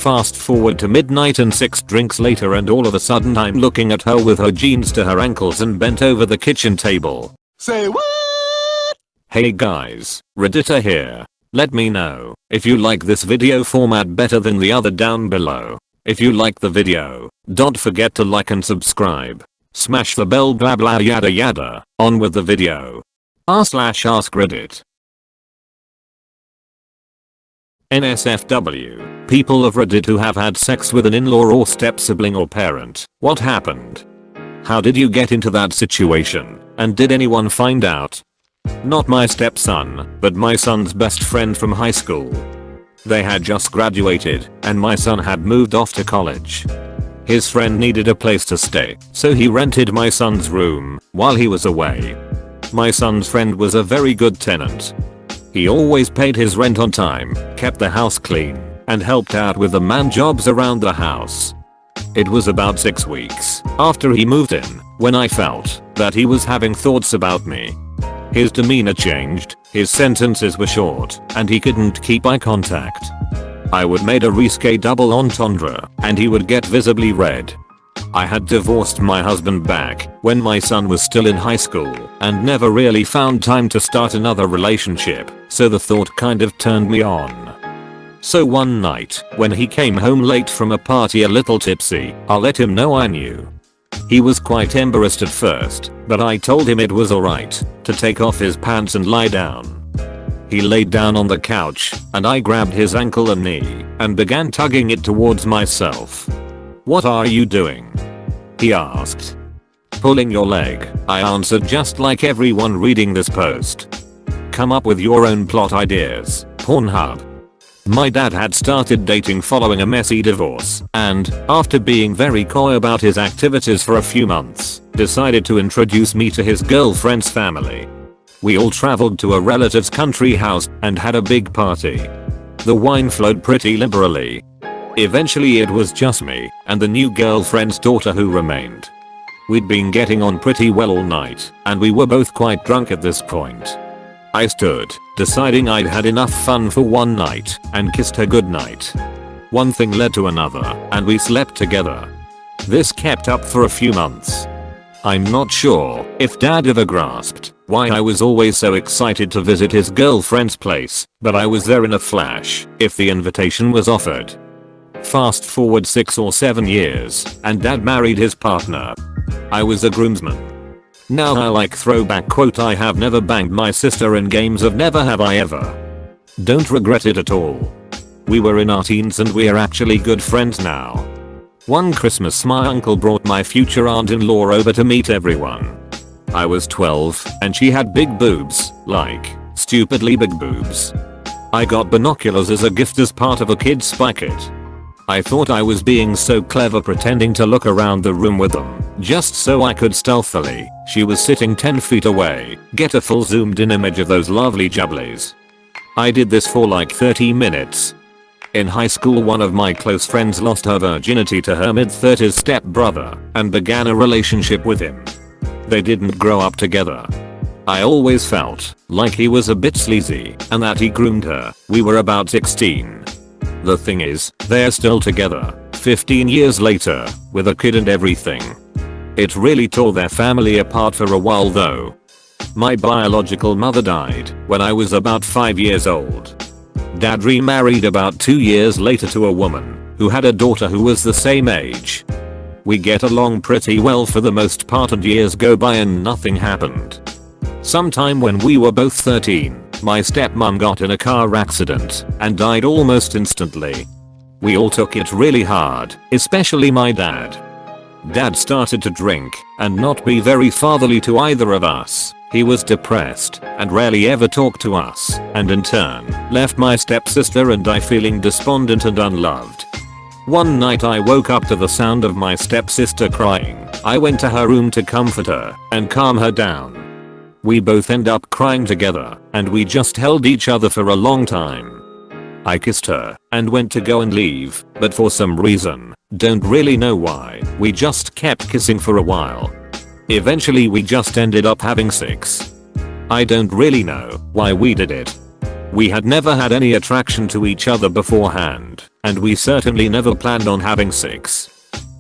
Fast forward to midnight and 6 drinks later, and all of a sudden I'm looking at her with her jeans to her ankles and bent over the kitchen table. Say what? Hey guys, Reddita here. Let me know if you like this video format better than the other down below. If you like the video, don't forget to like and subscribe. Smash the bell, blah blah yada yada. On with the video. r/askreddit. NSFW, people of Reddit who have had sex with an in-law or step-sibling or parent. What happened? How did you get into that situation? And did anyone find out? Not my stepson, but my son's best friend from high school. They had just graduated, and my son had moved off to college. His friend needed a place to stay, so he rented my son's room while he was away. My son's friend was a very good tenant. He always paid his rent on time, kept the house clean, and helped out with the man jobs around the house. It was about 6 weeks after he moved in when I felt that he was having thoughts about me. His demeanor changed, his sentences were short, and he couldn't keep eye contact. I would made a risque double entendre, and he would get visibly red. I had divorced my husband back when my son was still in high school and never really found time to start another relationship, so the thought kind of turned me on. So one night, when he came home late from a party a little tipsy, I let him know I knew. He was quite embarrassed at first, but I told him it was alright to take off his pants and lie down. He laid down on the couch, and I grabbed his ankle and knee and began tugging it towards myself. "What are you doing?" he asked. "Pulling your leg," I answered, just like everyone reading this post. Come up with your own plot ideas. Pornhub. My dad had started dating following a messy divorce, and, after being very coy about his activities for a few months, decided to introduce me to his girlfriend's family. We all traveled to a relative's country house and had a big party. The wine flowed pretty liberally. Eventually it was just me and the new girlfriend's daughter who remained. We'd been getting on pretty well all night, and we were both quite drunk at this point. I stood, deciding I'd had enough fun for one night, and kissed her goodnight. One thing led to another, and we slept together. This kept up for a few months. I'm not sure if dad ever grasped why I was always so excited to visit his girlfriend's place, but I was there in a flash if the invitation was offered. Fast forward 6 or 7 years, and dad married his partner. I was a groomsman. Now I like throwback quote, "I have never banged my sister in games of never have I ever." Don't regret it at all. We were in our teens and we're actually good friends now. One Christmas my uncle brought my future aunt-in-law over to meet everyone. I was 12 and she had big boobs, like stupidly big boobs. I got binoculars as a gift as part of a kid's kit. I thought I was being so clever pretending to look around the room with them, just so I could stealthily, she was sitting 10 feet away, get a full zoomed in image of those lovely jubblies. I did this for like 30 minutes. In high school one of my close friends lost her virginity to her mid-30s stepbrother and began a relationship with him. They didn't grow up together. I always felt like he was a bit sleazy and that he groomed her. We were about 16. The thing is, they're still together, 15 years later, with a kid and everything. It really tore their family apart for a while though. My biological mother died when I was about 5 years old. Dad remarried about 2 years later to a woman who had a daughter who was the same age. We get along pretty well for the most part, and years go by and nothing happened. Sometime when we were both 13, my stepmom got in a car accident and died almost instantly. We all took it really hard, especially my dad. Dad started to drink and not be very fatherly to either of us. He was depressed and rarely ever talked to us, and in turn, left my stepsister and I feeling despondent and unloved. One night I woke up to the sound of my stepsister crying. I went to her room to comfort her and calm her down. We both end up crying together, and we just held each other for a long time. I kissed her and went to go and leave, but for some reason, don't really know why, we just kept kissing for a while. Eventually we just ended up having sex. I don't really know why we did it. We had never had any attraction to each other beforehand, And we certainly never planned on having sex.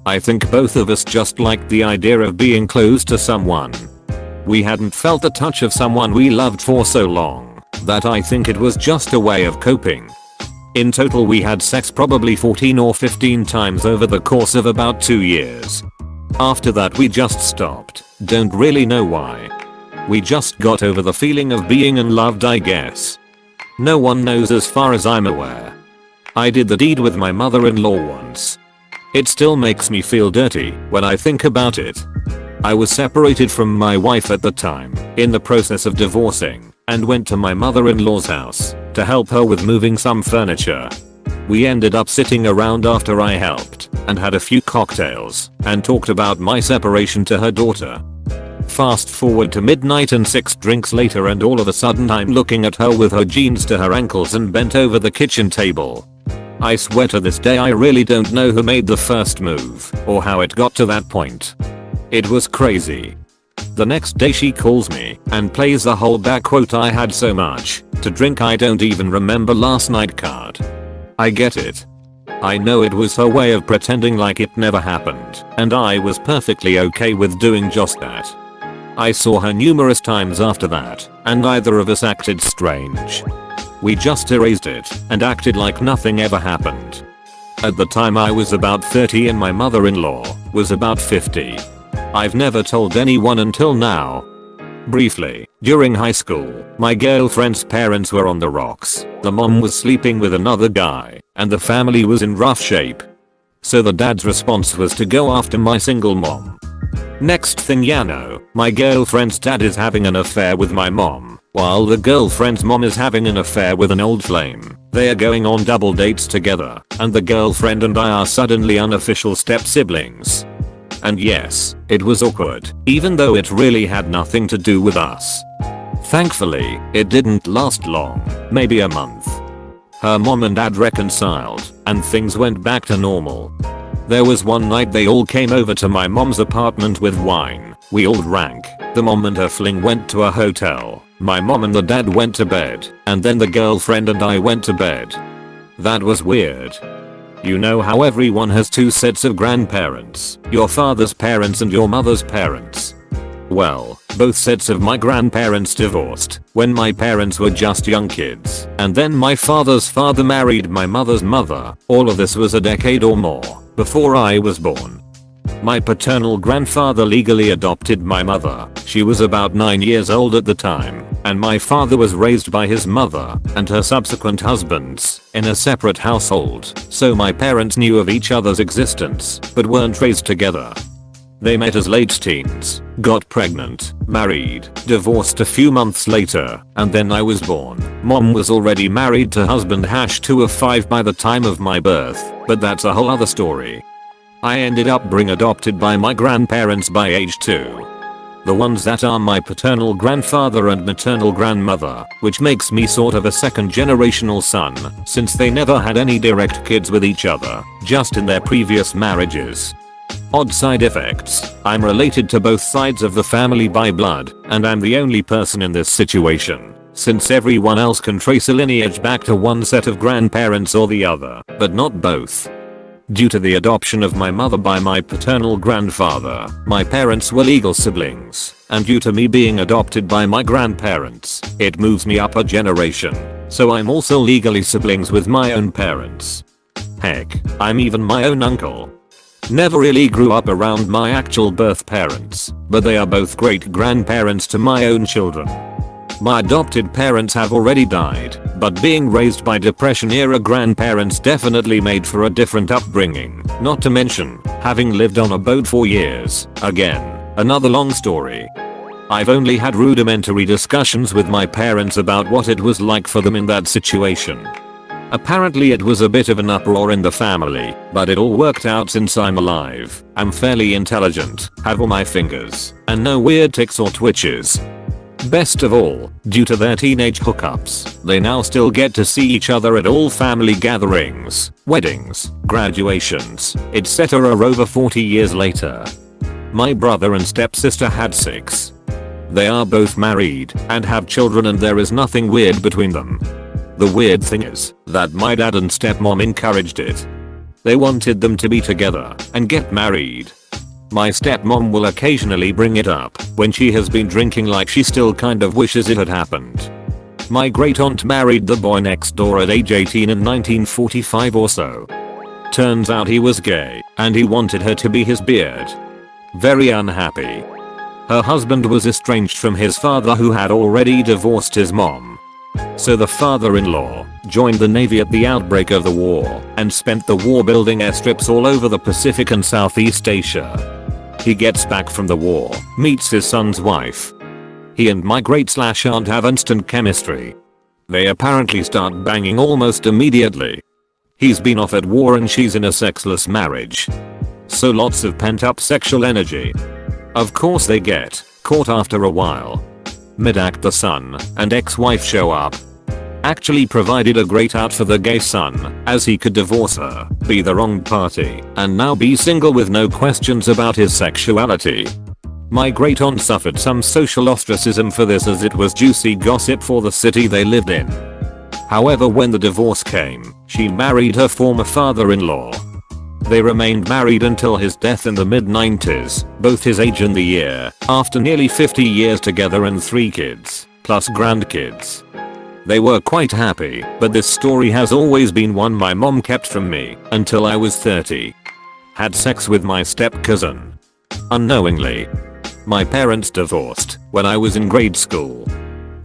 I think both of us just liked the idea of being close to someone. We hadn't felt the touch of someone we loved for so long that I think it was just a way of coping. In total we had sex probably 14 or 15 times over the course of about 2 years. After that we just stopped, don't really know why. We just got over the feeling of being unloved, I guess. No one knows as far as I'm aware. I did the deed with my mother-in-law once. It still makes me feel dirty when I think about it. I was separated from my wife at the time, in the process of divorcing, and went to my mother-in-law's house to help her with moving some furniture. We ended up sitting around after I helped and had a few cocktails and talked about my separation to her daughter. Fast forward to midnight and 6 drinks later and all of a sudden I'm looking at her with her jeans to her ankles and bent over the kitchen table. I swear to this day I really don't know who made the first move or how it got to that point. It was crazy. The next day she calls me and plays the whole back quote "I had so much to drink I don't even remember last night" card. I get it. I know it was her way of pretending like it never happened and I was perfectly okay with doing just that. I saw her numerous times after that and neither of us acted strange. We just erased it and acted like nothing ever happened. At the time I was about 30 and my mother-in-law was about 50. I've never told anyone until now. Briefly, during high school, my girlfriend's parents were on the rocks. The mom was sleeping with another guy and the family was in rough shape. So the dad's response was to go after my single mom. Next thing you know, my girlfriend's dad is having an affair with my mom, while the girlfriend's mom is having an affair with an old flame. They are going on double dates together, and the girlfriend and I are suddenly unofficial step siblings. And yes, it was awkward, even though it really had nothing to do with us. Thankfully, it didn't last long, maybe a month. Her mom and dad reconciled, and things went back to normal. There was one night they all came over to my mom's apartment with wine. We all drank. The mom and her fling went to a hotel. My mom and the dad went to bed, and then the girlfriend and I went to bed. That was weird. You know how everyone has 2 sets of grandparents, your father's parents and your mother's parents. Well, both sets of my grandparents divorced when my parents were just young kids, and then my father's father married my mother's mother. All of this was a decade or more before I was born. My paternal grandfather legally adopted my mother. She was about 9 years old at the time, and my father was raised by his mother and her subsequent husbands in a separate household, so my parents knew of each other's existence but weren't raised together. They met as late teens, got pregnant, married, divorced a few months later, and then I was born. Mom was already married to husband #2 of 5 by the time of my birth, but that's a whole other story. I ended up being adopted by my grandparents by age 2. The ones that are my paternal grandfather and maternal grandmother, which makes me sort of a second generational son, since they never had any direct kids with each other, just in their previous marriages. Odd side effects, I'm related to both sides of the family by blood, and I'm the only person in this situation, since everyone else can trace a lineage back to one set of grandparents or the other, but not both. Due to the adoption of my mother by my paternal grandfather, my parents were legal siblings, and due to me being adopted by my grandparents, it moves me up a generation, so I'm also legally siblings with my own parents. Heck, I'm even my own uncle. Never really grew up around my actual birth parents, but they are both great grandparents to my own children. My adopted parents have already died, but being raised by Depression-era grandparents definitely made for a different upbringing, not to mention having lived on a boat for years. Again, another long story. I've only had rudimentary discussions with my parents about what it was like for them in that situation. Apparently it was a bit of an uproar in the family, but it all worked out since I'm alive. I'm fairly intelligent, have all my fingers, and no weird tics or twitches. Best of all, due to their teenage hookups, they now still get to see each other at all family gatherings, weddings, graduations, etc. over 40 years later. My brother and stepsister had 6. They are both married and have children and there is nothing weird between them. The weird thing is that my dad and stepmom encouraged it. They wanted them to be together and get married. My stepmom will occasionally bring it up when she has been drinking, like she still kind of wishes it had happened. My great aunt married the boy next door at age 18 in 1945 or so. Turns out he was gay and he wanted her to be his beard. Very unhappy. Her husband was estranged from his father, who had already divorced his mom. So the father-in-law joined the Navy at the outbreak of the war and spent the war building airstrips all over the Pacific and Southeast Asia. He gets back from the war, meets his son's wife. He and my great/aunt have instant chemistry. They apparently start banging almost immediately. He's been off at war and she's in a sexless marriage. So lots of pent-up sexual energy. Of course they get caught after a while. Mid-act, the son and ex-wife show up. Actually provided a great out for the gay son, as he could divorce her, be the wrong party, and now be single with no questions about his sexuality. My great aunt suffered some social ostracism for this, as it was juicy gossip for the city they lived in. However, when the divorce came, she married her former father-in-law. They remained married until his death in the mid-90s, both his age and the year, after nearly 50 years together and 3 kids, plus grandkids. They were quite happy, but this story has always been one my mom kept from me until I was 30. Had sex with my step-cousin. Unknowingly. My parents divorced when I was in grade school.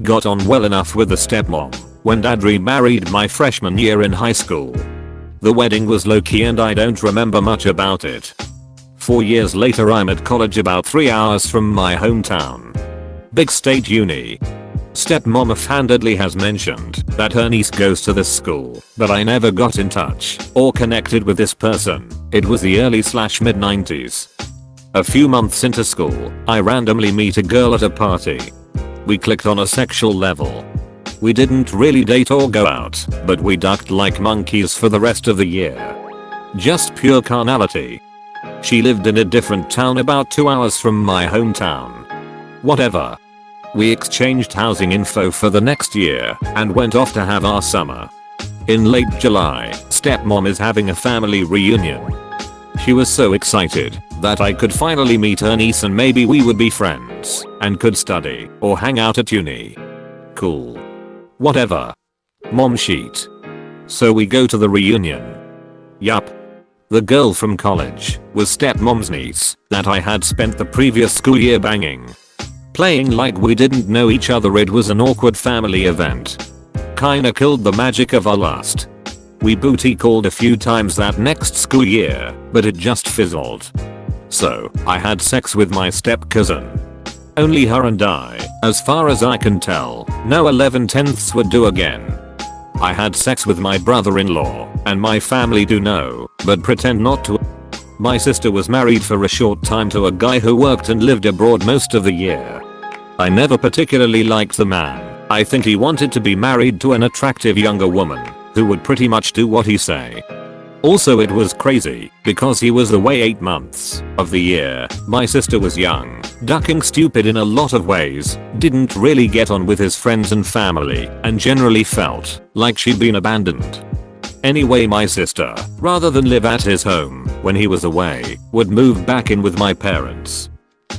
Got on well enough with the stepmom when dad remarried my freshman year in high school. The wedding was low-key and I don't remember much about it. 4 years later I'm at college about 3 hours from my hometown. Big state uni. Stepmom offhandedly has mentioned that her niece goes to this school, but I never got in touch or connected with this person. It was the early/mid 90s. A few months into school, I randomly meet a girl at a party. We clicked on a sexual level. We didn't really date or go out, but we ducked like monkeys for the rest of the year. Just pure carnality. She lived in a different town about 2 hours from my hometown. Whatever. We exchanged housing info for the next year and went off to have our summer. In late July, stepmom is having a family reunion. She was so excited that I could finally meet her niece and maybe we would be friends and could study or hang out at uni. Cool. Whatever. Mom sheet. So we go to the reunion. Yup. The girl from college was stepmom's niece that I had spent the previous school year banging. Playing like we didn't know each other, it was an awkward family event. Kinda killed the magic of our lust. We booty called a few times that next school year, but it just fizzled. So, I had sex with my step-cousin. Only her and I, as far as I can tell, no 11/10ths would do again. I had sex with my brother-in-law, and my family do know, but pretend not to. My sister was married for a short time to a guy who worked and lived abroad most of the year. I never particularly liked the man. I think he wanted to be married to an attractive younger woman who would pretty much do what he say. Also, it was crazy because he was away 8 months of the year. My sister was young, ducking stupid in a lot of ways, didn't really get on with his friends and family, and generally felt like she'd been abandoned. Anyway, my sister, rather than live at his home when he was away, would move back in with my parents.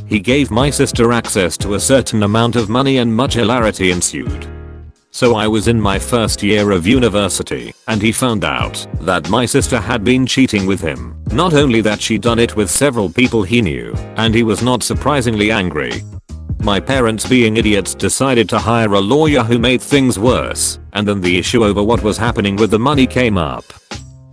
He gave my sister access to a certain amount of money and much hilarity ensued. So I was in my first year of university and he found out that my sister had been cheating with him. Not only that, she'd done it with several people he knew, and he was not surprisingly angry. My parents, being idiots, decided to hire a lawyer who made things worse, and then the issue over what was happening with the money came up.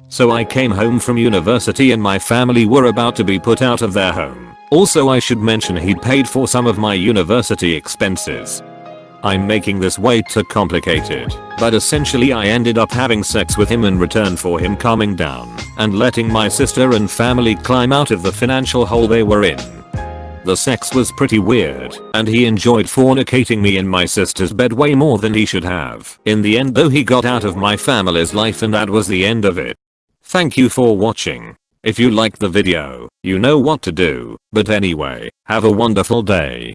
So I came home from university and my family were about to be put out of their home. Also, I should mention he'd paid for some of my university expenses. I'm making this way too complicated, but essentially I ended up having sex with him in return for him calming down and letting my sister and family climb out of the financial hole they were in. The sex was pretty weird, and he enjoyed fornicating me in my sister's bed way more than he should have. In the end though, he got out of my family's life and that was the end of it. Thank you for watching. If you liked the video, you know what to do, but anyway, have a wonderful day.